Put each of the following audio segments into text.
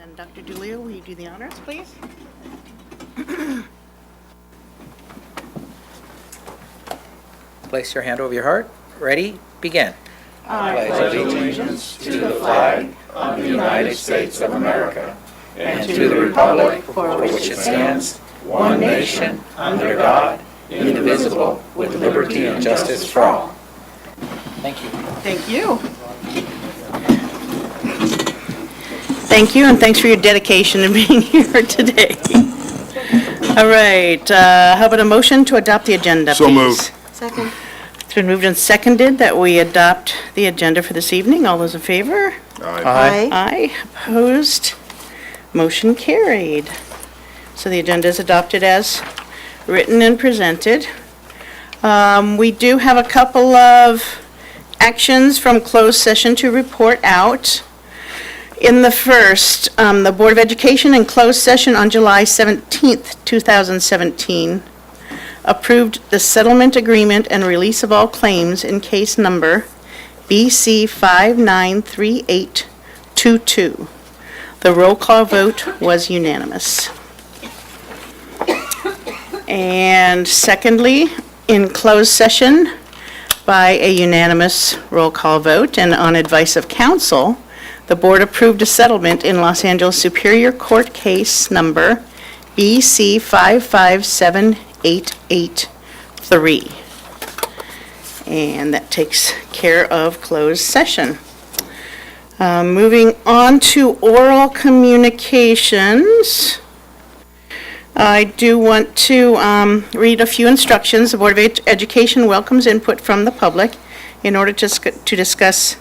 And Dr. DeLeo, will you do the honors, please? Place your hand over your heart. Ready? Begin. I pledge allegiance to the flag of the United States of America and to the republic for which it stands, one nation, under God, indivisible, with liberty and justice for all. Thank you. Thank you. Thank you, and thanks for your dedication in being here today. All right, how about a motion to adopt the agenda, So please? moved. Second. It's been moved and seconded that we adopt the agenda for this evening. All those in favor? Aye. Aye. Opposed? Motion carried. So the agenda is adopted as written and presented. We do have a couple of actions from closed session to report out. In the first, the Board of Education in closed session on July 17th, 2017, approved the settlement agreement and release of all claims in case number BC 593822. The roll call vote was unanimous. And secondly, in closed session, by a unanimous roll call vote and on advice of counsel, the board approved a settlement in Los Angeles Superior Court case number BC 557883. And that takes care of closed session. Moving on to oral communications. I do want to read a few instructions. The Board of Education welcomes input from the public in order to discuss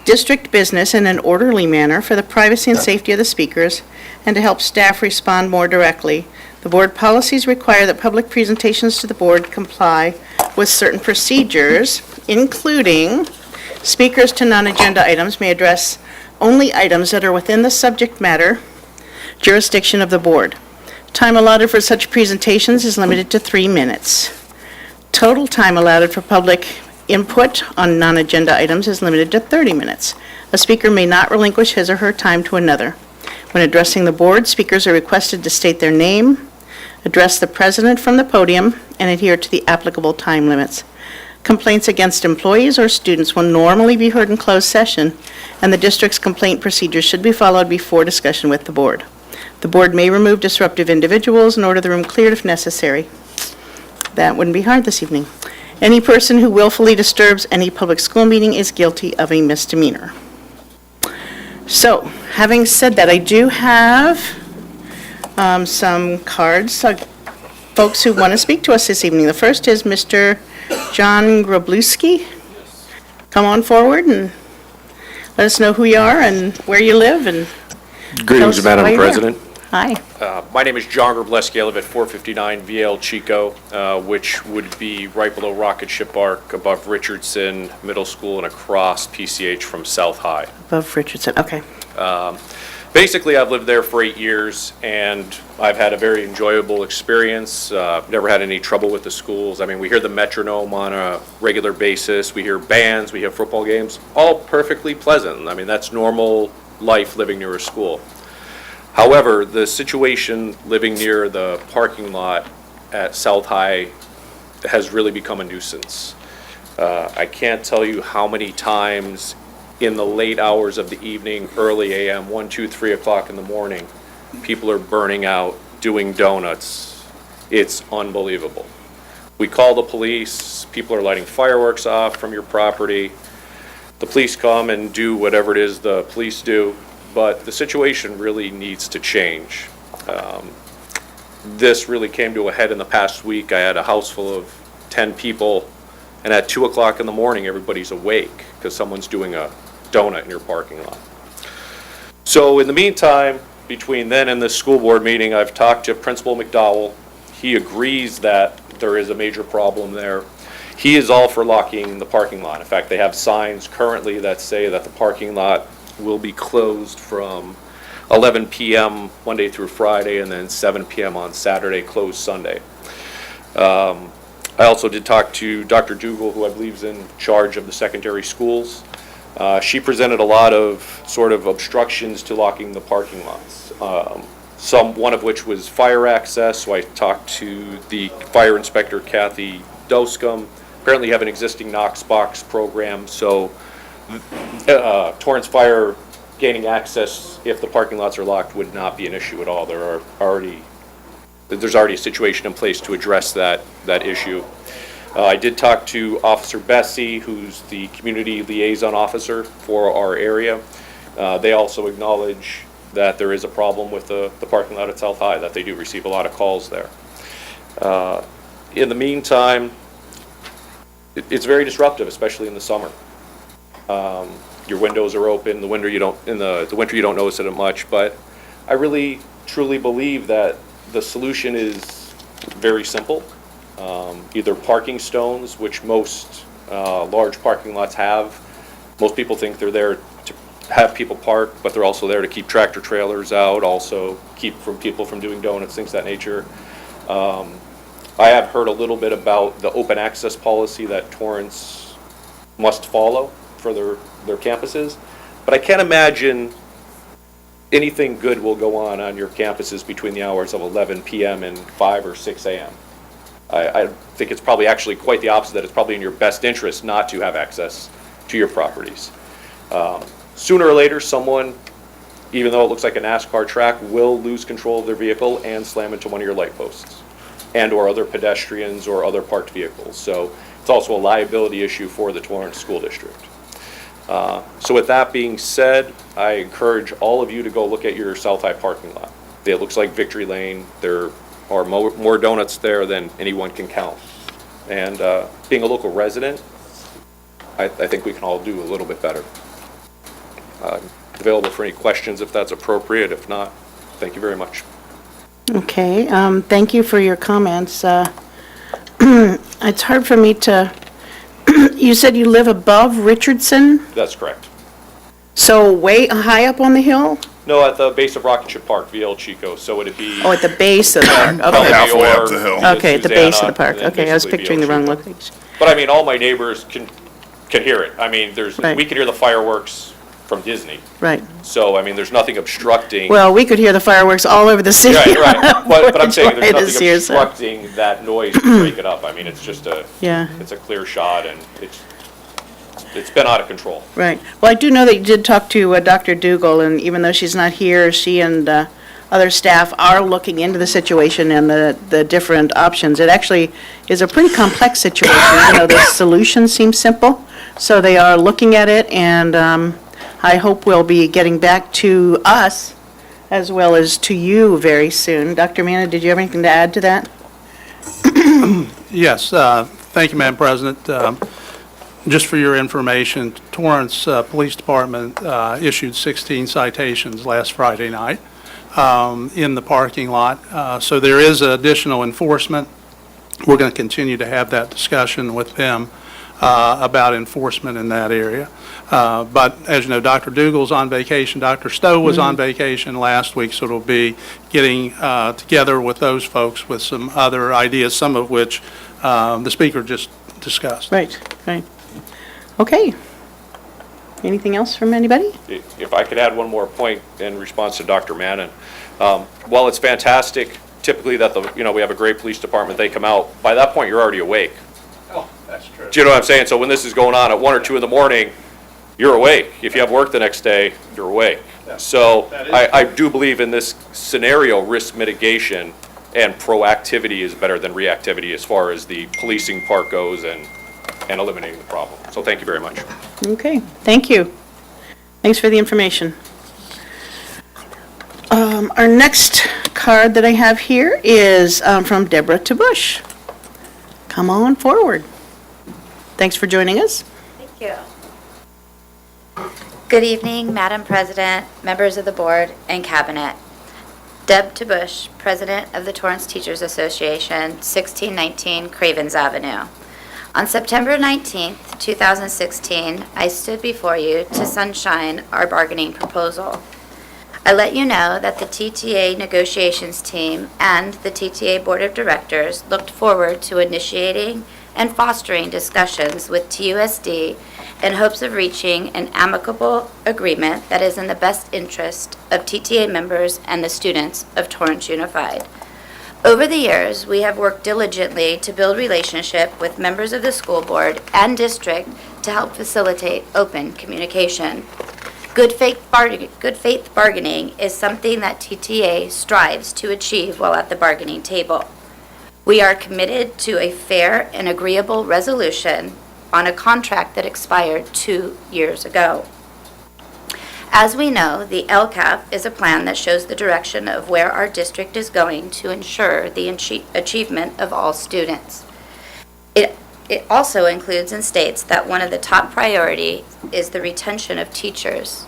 district business in an orderly manner for the privacy and safety of the speakers and to help staff respond more directly. The board policies require that public presentations to the board comply with certain procedures, including speakers to non-agenda items may address only items that are within the subject matter jurisdiction of the board. Time allotted for such presentations is limited to 3 minutes. Total time allotted for public input on non-agenda items is limited to 30 minutes. A speaker may not relinquish his or her time to another. When addressing the board, speakers are requested to state their name, address the president from the podium, and adhere to the applicable time limits. Complaints against employees or students will normally be heard in closed session, and the district's complaint procedures should be followed before discussion with the board. The board may remove disruptive individuals and order the room cleared if necessary. That wouldn't be hard this evening. Any person who willfully disturbs any public school meeting is guilty of a misdemeanor. So, having said that, I do have some cards, folks who want to speak to us this evening. The first is Mr. John Grabowski. Come on forward and let us know who you are and where you live and Greetings, Madam President. Hi. My name is John Grabowski. I live at 459 VL Chico, which would be right below Rocket Ship Arc, above Richardson Middle School and across PCH from South High. Above Richardson, okay. Basically, I've lived there for 8 years, and I've had a very enjoyable experience. Never had any trouble with the schools. I mean, we hear the metronome on a regular basis. We hear bands. We have football games. All perfectly pleasant. I mean, that's normal life living near a school. However, the situation living near the parking lot at South High has really become a nuisance. I can't tell you how many times in the late hours of the evening, early AM, 1, 2, 3 o'clock in the morning, people are burning out, doing donuts. It's unbelievable. We call the police, people are lighting fireworks off from your property. The police come and do whatever it is the police do, but the situation really needs to change. This really came to a head in the past week. I had a house full of 10 people, and at 2 o'clock in the morning, everybody's awake because someone's doing a donut in your parking lot. So in the meantime, between then and the school board meeting, I've talked to Principal McDowell. He agrees that there is a major problem there. He is all for locking the parking lot. In fact, they have signs currently that say that the parking lot will be closed from 11 p.m. Monday through Friday and then 7 p.m. on Saturday, closed Sunday. I also did talk to Dr. Dougal, who I believe is in charge of the secondary schools. She presented a lot of sort of obstructions to locking the parking lots. One of which was fire access, so I talked to the fire inspector, Kathy Doscom. Apparently you have an existing Knox box program, so Torrance Fire gaining access if the parking lots are locked would not be an issue at all. There's already a situation in place to address that issue. I did talk to Officer Bessie, who's the community liaison officer for our area. They also acknowledge that there is a problem with the parking lot at South High, that they do receive a lot of calls there. In the meantime, it's very disruptive, especially in the summer. Your windows are open. The winter you don't notice it much, but I really truly believe that the solution is very simple. Either parking stones, which most large parking lots have. Most people think they're there to have people park, but they're also there to keep tractor trailers out, also keep people from doing donuts, things of that nature. I have heard a little bit about the open access policy that Torrance must follow for their campuses, but I can't imagine anything good will go on your campuses between the hours of 11 p.m. and 5 or 6 a.m. I think it's probably actually quite the opposite, that it's probably in your best interest not to have access to your properties. Sooner or later, someone, even though it looks like a NASCAR track, will lose control of their vehicle and slam into one of your light posts and or other pedestrians or other parked vehicles. So it's also a liability issue for the Torrance School District. So with that being said, I encourage all of you to go look at your South High parking lot. It looks like Victory Lane. There are more donuts there than anyone can count. And being a local resident, I think we can all do a little bit better. Available for any questions if that's appropriate. If not, thank you very much. Okay, thank you for your comments. It's hard for me to, you said you live above Richardson, That's correct. so way high up on the hill? No, at the base of Rocket Ship Park, VL Chico. So would it be? Oh, at the base of the park, Probably okay. Halfway up or the hill. Okay, at the base of the Susanna, park, and then okay, I was basically picturing the VL wrong Chico. location. But I mean, all my neighbors can hear it. I mean, Right. we can hear the fireworks from Disney. Right, So, I mean, there's nothing obstructing. well, we could hear the fireworks all over the city. Right. But I'm saying there's Enjoy this nothing year, so- obstructing that noise to break it up. I mean, it's just Yeah. it's a clear shot, and it's been out of control. Right. Well, I do know that you did talk to Dr. Dougal, and even though she's not here, she and other staff are looking into the situation and the different options. It actually is a pretty complex situation, even though the solution seems simple. So they are looking at it, and I hope we'll be getting back to us as well as to you very soon. Dr. Manna, did you have anything to add to that? Yes, thank you, Madam President. Just for your information, Torrance Police Department issued 16 citations last Friday night in the parking lot. So there is additional enforcement. We're going to continue to have that discussion with them about enforcement in that area. But as you know, Dr. Dougal's on vacation. Dr. Stowe was on vacation last week, so it'll be getting together with those folks with some other ideas, some of which the speaker just discussed. Right, right. Okay. Anything else from anybody? If I could add one more point in response to Dr. Mannon. While it's fantastic, typically that we have a great police department, they come out, by that point you're already awake. Oh, that's true. Do you know what I'm saying? So when this is going on at 1 or 2 in the morning, you're awake. If you have work the next day, you're awake. So I do believe in this scenario, risk mitigation and proactivity is better than reactivity as far as the policing part goes and eliminating the problem. So thank you very much. Okay, thank you. Thanks for the information. Our next card that I have here is from Deborah Bush. Come on forward. Thanks for joining us. Thank you. Good evening, Madam President, members of the board, and cabinet. Deb Bush, President of the Torrance Teachers Association, 1619 Cravens Avenue. On September 19th, 2016, I stood before you to sunshine our bargaining proposal. I let you know that the TTA negotiations team and the TTA Board of Directors looked forward to initiating and fostering discussions with TUSD in hopes of reaching an amicable agreement that is in the best interest of TTA members and the students of Torrance Unified. Over the years, we have worked diligently to build relationship with members of the school board and district to help facilitate open communication. Good faith bargaining is something that TTA strives to achieve while at the bargaining table. We are committed to a fair and agreeable resolution on a contract that expired 2 years ago. As we know, the LCAP is a plan that shows the direction of where our district is going to ensure the achievement of all students. It also includes and states that one of the top priorities is the retention of teachers.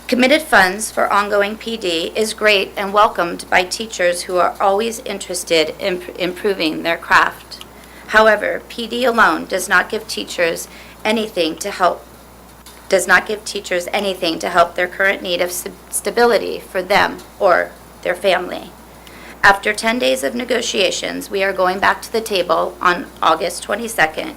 Committed funds for ongoing PD is great and welcomed by teachers who are always interested in improving their craft. However, PD alone does not give teachers anything to help their current need of stability for them or their family. After 10 days of negotiations, we are going back to the table on August 22nd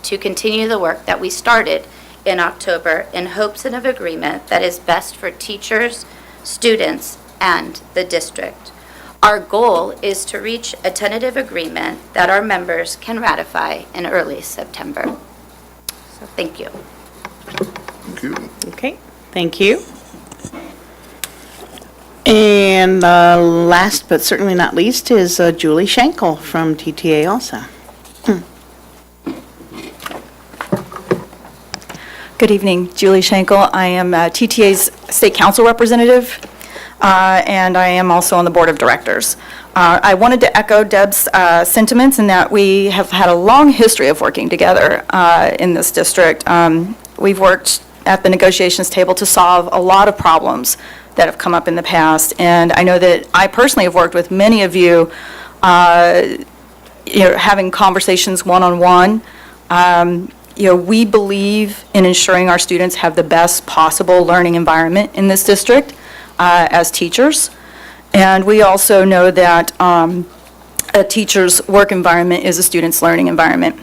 to continue the work that we started in October in hopes of agreement that is best for teachers, students, and the district. Our goal is to reach a tentative agreement that our members can ratify in early September. So thank you. Thank you. Okay, thank you. And last but certainly not least is Julie Schenkel from TTA also. Good evening, Julie Schenkel. I am TTA's State Council representative, and I am also on the Board of Directors. I wanted to echo Deb's sentiments in that we have had a long history of working together in this district. We've worked at the negotiations table to solve a lot of problems that have come up in the past, and I know that I personally have worked with many of you, having conversations one-on-one. We believe in ensuring our students have the best possible learning environment in this district as teachers. And we also know that a teacher's work environment is a student's learning environment.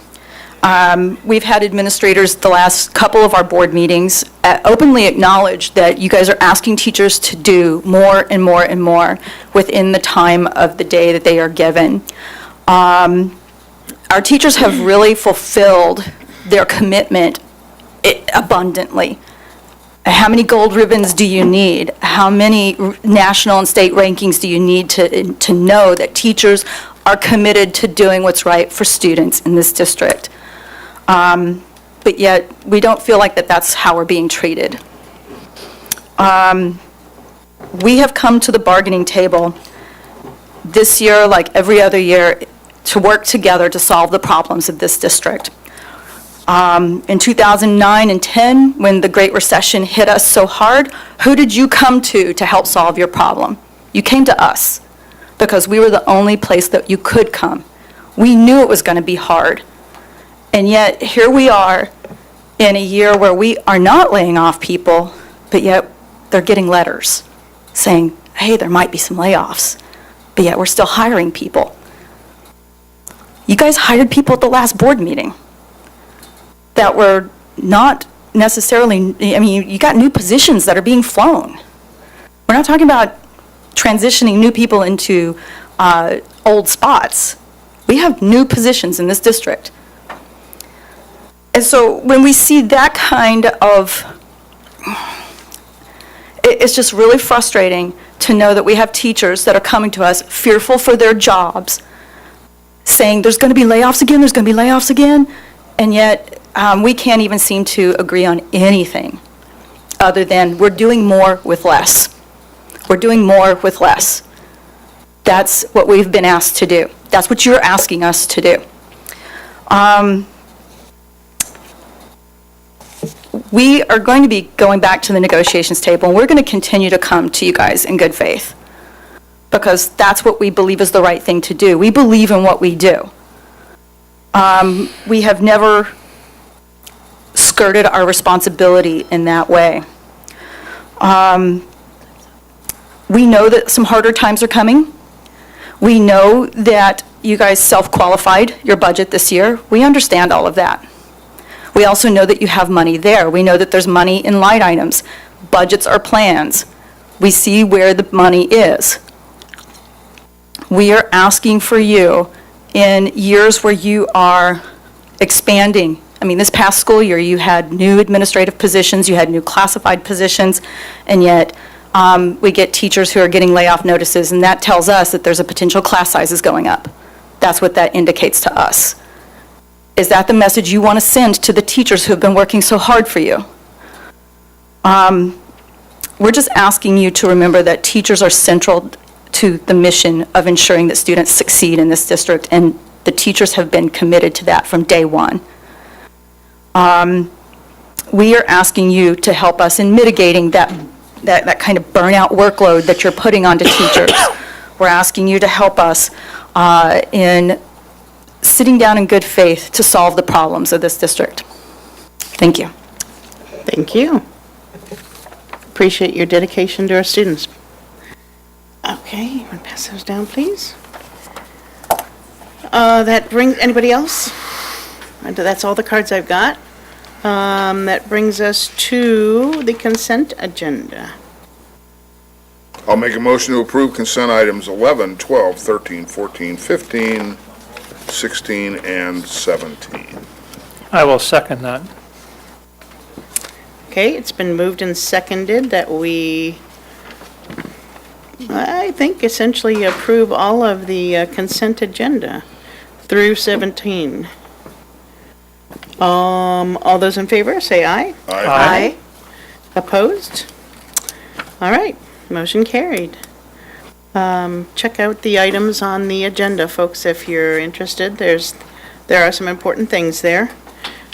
We've had administrators the last couple of our board meetings openly acknowledge that you guys are asking teachers to do more and more and more within the time of the day that they are given. Our teachers have really fulfilled their commitment abundantly. How many gold ribbons do you need? How many national and state rankings do you need to know that teachers are committed to doing what's right for students in this district? But yet, we don't feel like that's how we're being treated. We have come to the bargaining table this year, like every other year, to work together to solve the problems of this district. In 2009 and 10, when the Great Recession hit us so hard, who did you come to help solve your problem? You came to us, because we were the only place that you could come. We knew it was going to be hard. And yet, here we are in a year where we are not laying off people, but yet they're getting letters saying, hey, there might be some layoffs, but yet we're still hiring people. You guys hired people at the last board meeting that were not necessarily, you got new positions that are being flown. We're not talking about transitioning new people into old spots. We have new positions in this district. And so when we see that kind of, it's just really frustrating to know that we have teachers that are coming to us fearful for their jobs, saying there's going to be layoffs again, there's going to be layoffs again, and yet we can't even seem to agree on anything other than we're doing more with less. We're doing more with less. That's what we've been asked to do. That's what you're asking us to do. We are going to be going back to the negotiations table, and we're going to continue to come to you guys in good faith, because that's what we believe is the right thing to do. We believe in what we do. We have never skirted our responsibility in that way. We know that some harder times are coming. We know that you guys self-qualified your budget this year. We understand all of that. We also know that you have money there. We know that there's money in line items. Budgets are plans. We see where the money is. We are asking for you in years where you are expanding. I mean, this past school year, you had new administrative positions, you had new classified positions, and yet we get teachers who are getting layoff notices, and that tells us that there's a potential class sizes going up. That's what that indicates to us. Is that the message you want to send to the teachers who have been working so hard for you? We're just asking you to remember that teachers are central to the mission of ensuring that students succeed in this district, and the teachers have been committed to that from day one. We are asking you to help us in mitigating that kind of burnout workload that you're putting onto teachers. We're asking you to help us in sitting down in good faith to solve the problems of this district. Thank you. Thank you. Appreciate your dedication to our students. Okay, you want to pass those down, please? That brings, anybody else? That's all the cards I've got. That brings us to the consent agenda. I'll make a motion to approve consent items 11, 12, 13, 14, 15, 16, and 17. I will second that. Okay, it's been moved and seconded that we, I think, essentially approve all of the consent agenda through 17. All those in favor, say aye. Aye. Opposed? All right, motion carried. Check out the items on the agenda, folks, if you're interested. There are some important things there.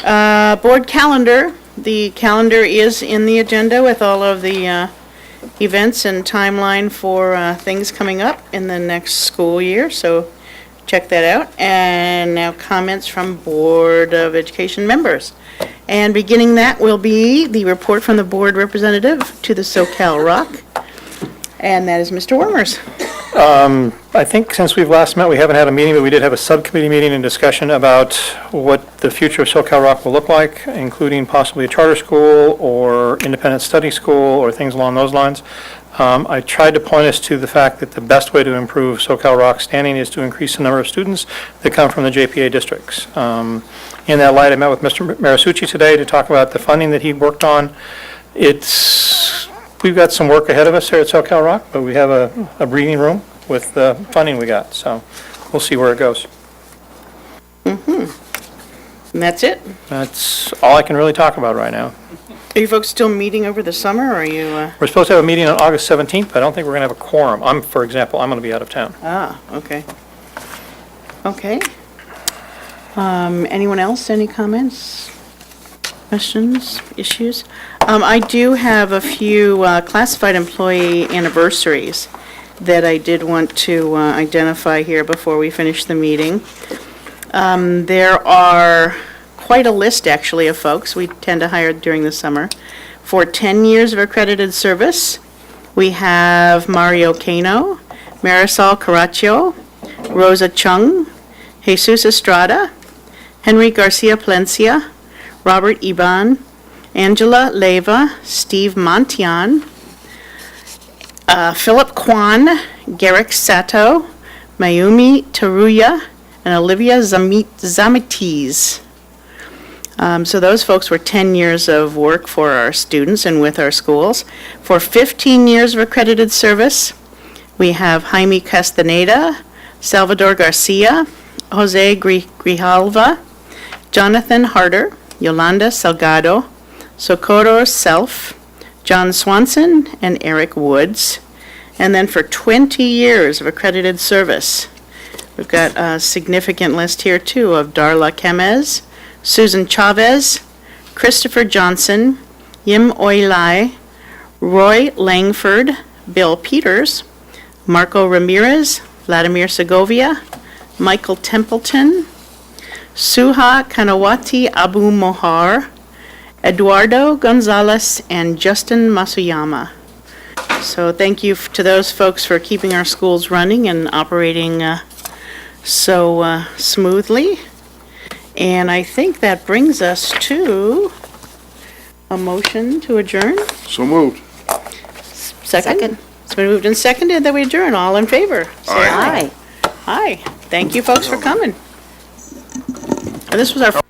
Board calendar. The calendar is in the agenda with all of the events and timeline for things coming up in the next school year, so check that out. And now comments from Board of Education members. And beginning that will be the report from the board representative to the SoCal Rock, and that is Mr. Wormers. I think since we've last met, we haven't had a meeting, but we did have a subcommittee meeting and discussion about what the future of SoCal Rock will look like, including possibly a charter school or independent study school or things along those lines. I tried to point us to the fact that the best way to improve SoCal Rock's standing is to increase the number of students that come from the JPA districts. In that light, I met with Mr. Marisucci today to talk about the funding that he worked on. We've got some work ahead of us here at SoCal Rock, but we have a breathing room with the funding we got, so we'll see where it goes. And that's it? That's all I can really talk about right now. Are you folks still meeting over the summer, or are you, We're supposed to have a meeting on August 17th, but I don't think we're going to have a quorum. For example, I'm going to be out of town. okay. Okay. Anyone else, any comments, questions, issues? I do have a few classified employee anniversaries that I did want to identify here before we finish the meeting. There are quite a list, actually, of folks we tend to hire during the summer. For 10 years of accredited service, we have Mario Cano, Marisol Caraccio, Rosa Chung, Jesus Estrada, Henry Garcia Palencia, Robert Iban, Angela Leyva, Steve Montian, Philip Kwan, Garrick Sato, Mayumi Taruya, and Olivia Zamites. So those folks were 10 years of work for our students and with our schools. For 15 years of accredited service, we have Jaime Castaneda, Salvador Garcia, Jose Grijalva, Jonathan Harder, Yolanda Salgado, Socorro Self, John Swanson, and Eric Woods. And then for 20 years of accredited service, we've got a significant list here too of Darla Kemez, Susan Chavez, Christopher Johnson, Yim Oilai, Roy Langford, Bill Peters, Marco Ramirez, Vladimir Segovia, Michael Templeton, Suha Kanawati Abu Mohar, Eduardo Gonzalez, and Justin Masuyama. So thank you to those folks for keeping our schools running and operating so smoothly. And I think that brings us to a motion to adjourn. So moved. Second. It's been moved and seconded that we adjourn. All in favor? Say Aye. Aye. Thank you, folks, for coming. And this was our